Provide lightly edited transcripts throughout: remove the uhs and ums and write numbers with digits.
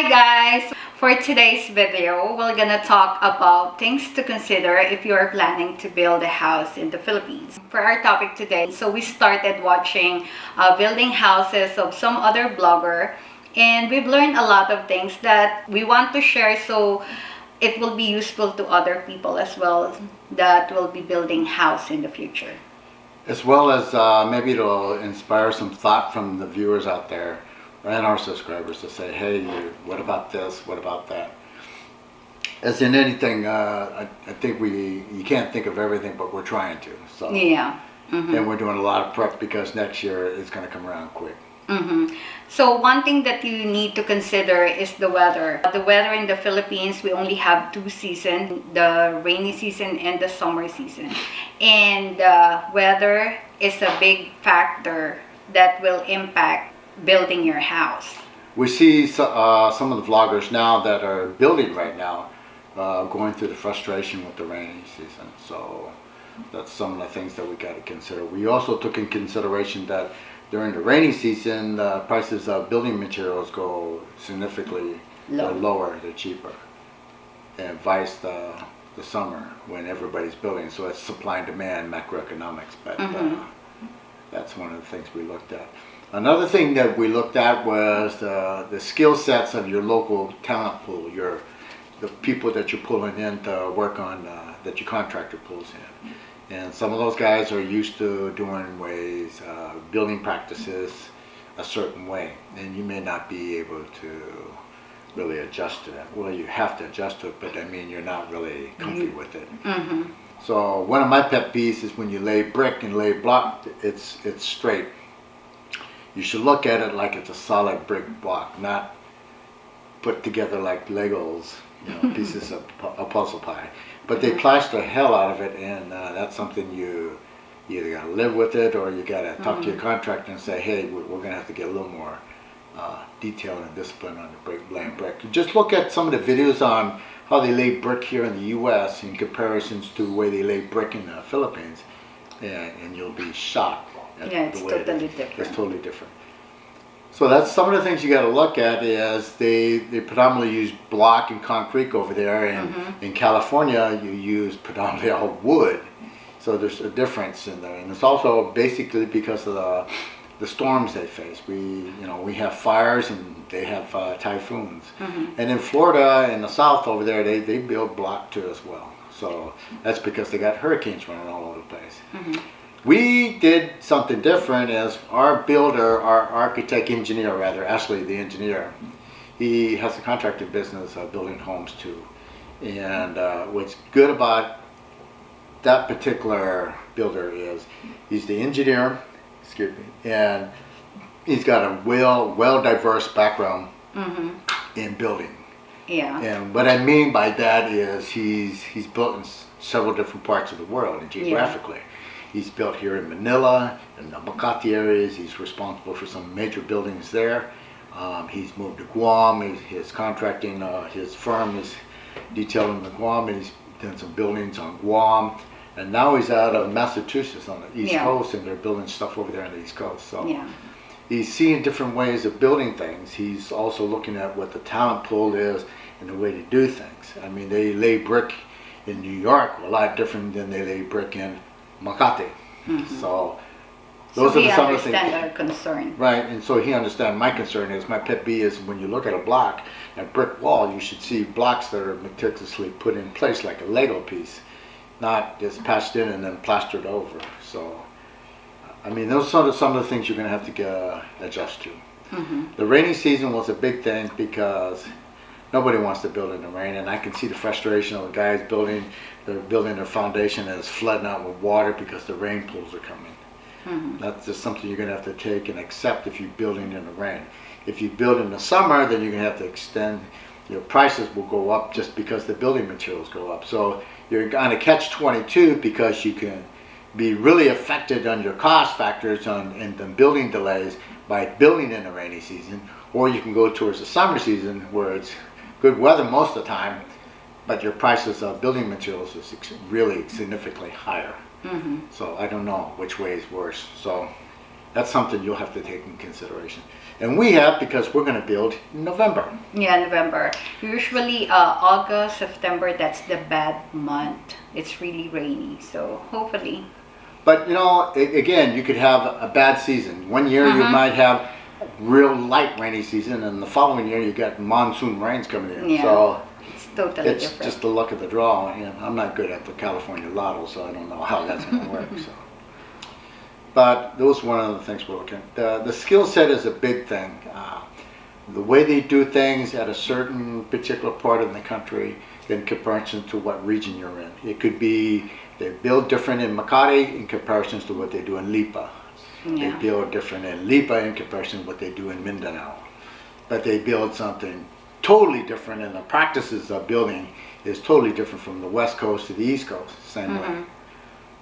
Hi guys! For today's video, we're gonna talk about things to consider if you are planning to build a house in the Philippines. For our topic today, so we started watching building houses of some other blogger, and we've learned a lot of things that we want to share so it will be useful to other people as well that will be building house in the future. As well as maybe it'll inspire some thought from the viewers out there and our subscribers to say, hey, what about this? What about that? As in anything, I think you can't think of everything, but we're trying to. So Yeah. And we're doing a lot of prep because next year it's going to come around quick. So one thing that you need to consider is the weather. The weather in the Philippines, we only have two seasons, the rainy season and the summer season. And weather is a big factor that will impact building your house. We see some of the vloggers now that are building right now going through the frustration with the rainy season. So that's some of the things that we got to consider. We also took in consideration that during the rainy season, the prices of building materials go significantly lower, they're cheaper. And vice the summer when everybody's building. So it's supply and demand, macroeconomics. But that's one of the things we looked at. Another thing that we looked at was the skill sets of your local talent pool, the people that you're pulling in to work on, that your contractor pulls in. And some of those guys are used to doing ways, building practices a certain way, and you may not be able to really adjust to that. Well, you have to adjust to it, but I mean, you're not really comfy with it. So one of my pet peeves is when you lay brick and lay block, it's straight. You should look at it like it's a solid brick block, not put together like Legos, pieces of a puzzle pie. But they plaster the hell out of it, and that's something you either got to live with it, or you got to talk to your contractor and say, hey, we're going to have to get a little more detail and discipline on the laying brick. Just look at some of the videos on how they lay brick here in the U.S. in comparisons to the way they lay brick in the Philippines, and you'll be shocked. It's totally different. It's totally different. So that's some of the things you got to look at. Is they predominantly use block and concrete over there, and in California you use predominantly all wood. So there's a difference in there, and it's also basically because of the storms they face. We have fires and they have typhoons, and in Florida in the south over there they build block too as well. So that's because they got hurricanes running all over the place. We did something different as our builder, our architect engineer rather, Ashley the engineer, he has a contracting business building homes too. And what's good about that particular builder is he's the engineer, and he's got a well diverse background in building. And what I mean by that is he's built in several different parts of the world and geographically. He's built here in Manila, in the Makati areas. He's responsible for some major buildings there. He's moved to Guam. His contracting, his firm is detailing the Guam, and he's done some buildings on Guam. And now he's out of Massachusetts on the East Coast, and they're building stuff over there on the East Coast. So he's seeing different ways of building things. He's also looking at what the talent pool is and the way to do things. I mean, they lay brick in New York a lot different than they lay brick in Makati. So those are some of the things. Our concern. Right, and so he understands my concern is, my pet peeve is when you look at a block, a brick wall, you should see blocks that are meticulously put in place like a Lego piece, not just patched in and then plastered over. So, I mean, those are some of the things you're going to have to adjust to. The rainy season was a big thing because nobody wants to build in the rain, and I can see the frustration of the guys building. They're building their foundation and it's flooding out with water because the rain pools are coming. That's just something you're going to have to take and accept if you're building in the rain. If you build in the summer, then you're going to have to extend. Your prices will go up just because the building materials go up. So you're going to catch 22 because you can be really affected on your cost factors and the building delays by building in the rainy season, or you can go towards the summer season where it's good weather most of the time, but your prices of building materials is really significantly higher. So I don't know which way is worse. So that's something you'll have to take in consideration. And we have because we're going to build in November. Yeah, November. Usually August, September, that's the bad month. It's really rainy, so hopefully. But you know, again, you could have a bad season. One year you might have real light rainy season, and the following year you got monsoon rains coming in. Yeah, so it's totally it's different. just the luck of the draw. And I'm not good at the California Lotto, so I don't know how that's going to work. So. But those one of the things we're looking at. The skill set is a big thing. The way they do things at a certain particular part of the country in comparison to what region you're in. It could be they build different in Makati in comparison to what they do in Lipa. Yeah. They build different in Lipa in comparison to what they do in Mindanao. But they build something totally different, and the practices of building is totally different from the West Coast to the East Coast, same way.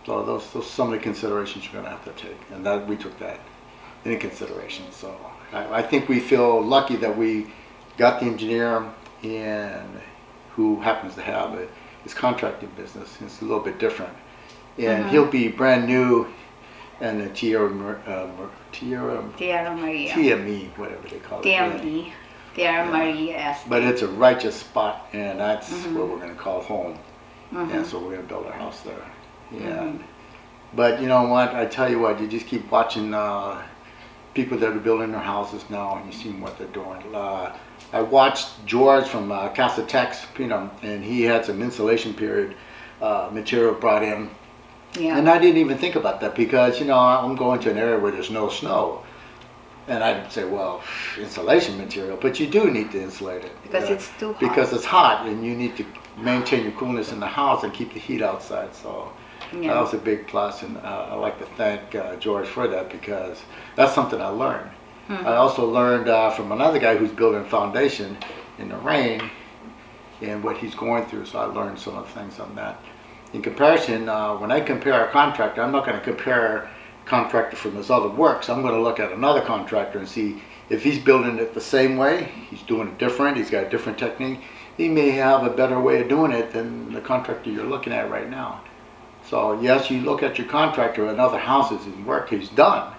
So those some of the considerations you're going to have to take, and that we took that into consideration. So I think we feel lucky that we got the engineer and who happens to have his contracting business. It's a little bit different, and he'll be brand new, and the Tierra TME, whatever they call it. TME, Tierra Maria. But it's a righteous spot, and that's what we're going to call home. And so we're going to build a house there. Yeah. But you know what? I tell you what, you just keep watching people that are building their houses now, and you see what they're doing. I watched George from Casa Tex, and he had some insulation period material brought in. Yeah. And I didn't even think about that because, I'm going to an area where there's no snow. And I'd say, well, insulation material, but you do need to insulate it. Because it's too hot. Because it's hot, and you need to maintain your coolness in the house and keep the heat outside. So that was a big plus, and I'd like to thank George for that because that's something I learned. I also learned from another guy who's building a foundation in the rain and what he's going through, so I learned some of the things on that. In comparison, when I compare a contractor, I'm not going to compare contractor from his other works. I'm going to look at another contractor and see if he's building it the same way, he's doing it different, he's got a different technique. He may have a better way of doing it than the contractor you're looking at right now. So yes, you look at your contractor and other houses and work he's done,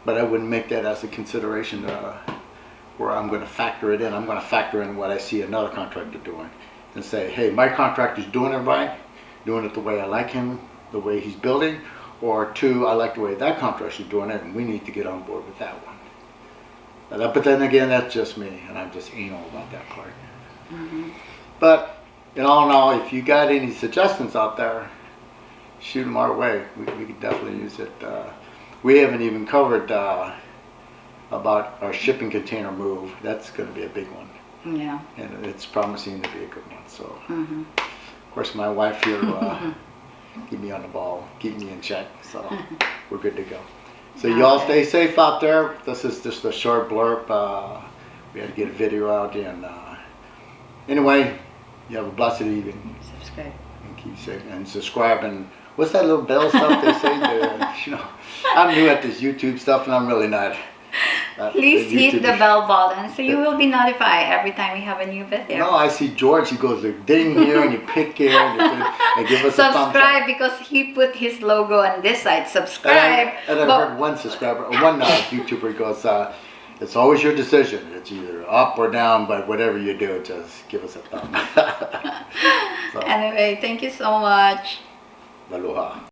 but I wouldn't make that as a consideration where I'm going to factor it in. I'm going to factor in what I see another contractor doing and say, hey, my contractor's doing it right, doing it the way I like him, the way he's building, or two, I like the way that contractor's doing it, and we need to get on board with that one. But then again, that's just me, and I'm just anal about that part. But in all in all, if you got any suggestions out there, shoot them our way. We could definitely use it. We haven't even covered about our shipping container move. That's going to be a big one. Yeah. And it's promising to be a good one. So, of course, my wife here keep me on the ball, keep me in check. So we're good to go. So y'all stay safe out there. This is just a short blurb. We had to get a video out, and anyway, you have a blessed evening. Subscribe. And keep safe and subscribe. And what's that little bell stuff they say? I'm new at this YouTube stuff, and I'm really not. Please hit the bell button so you will be notified every time we have a new video. No, I see George. He goes ding here, and you pick here, and give us a thumbs up. Subscribe because he put his logo on this side. Subscribe. And I've heard one YouTuber goes, it's always your decision. It's either up or down, but whatever you do, just give us a thumb. Anyway, thank you so much. Aloha.